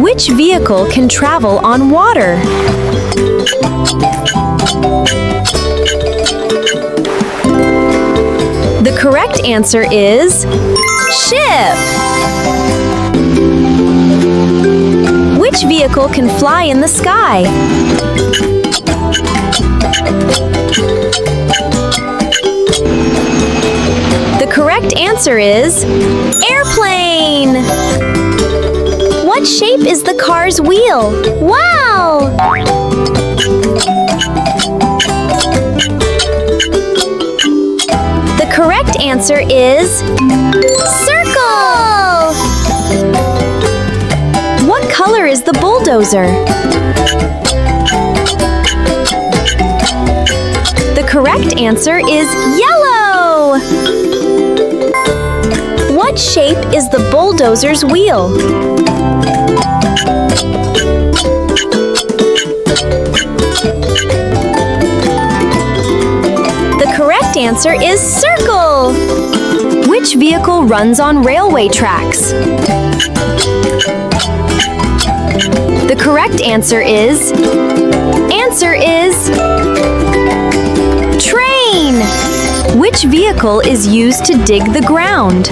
Which vehicle can travel on water? The correct answer is ship. Which vehicle can fly in the sky? The correct answer is airplane. What shape is the car's wheel? Wow! The correct answer is circle. What color is the bulldozer? The correct answer is yellow. What shape is the bulldozer's wheel? The correct answer is circle. Which vehicle runs on railway tracks? The correct answer is train. Which vehicle is used to dig the ground?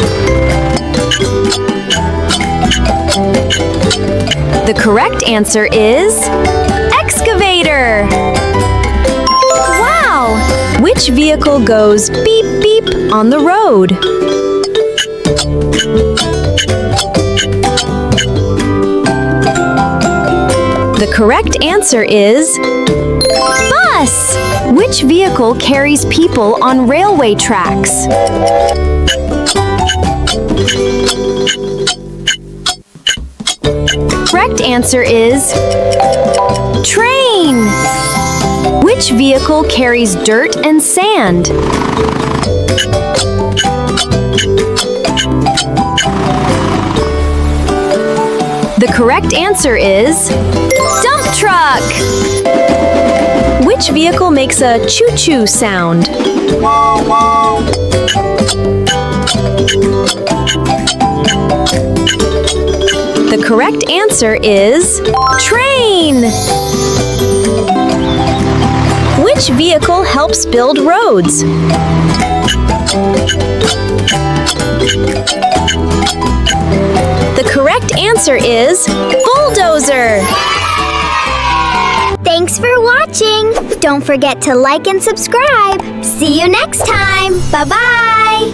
The correct answer is excavator. Wow! Which vehicle goes beep beep on the road? The correct answer is bus. Which vehicle carries people on railway tracks? Correct answer is train. Which vehicle carries dirt and sand? The correct answer is dump truck. Which vehicle makes a choo-choo sound? The correct answer is train. Which vehicle helps build roads? The correct answer is bulldozer. Thanks for watching. Don't forget to like and subscribe. See you next time. Bye-bye.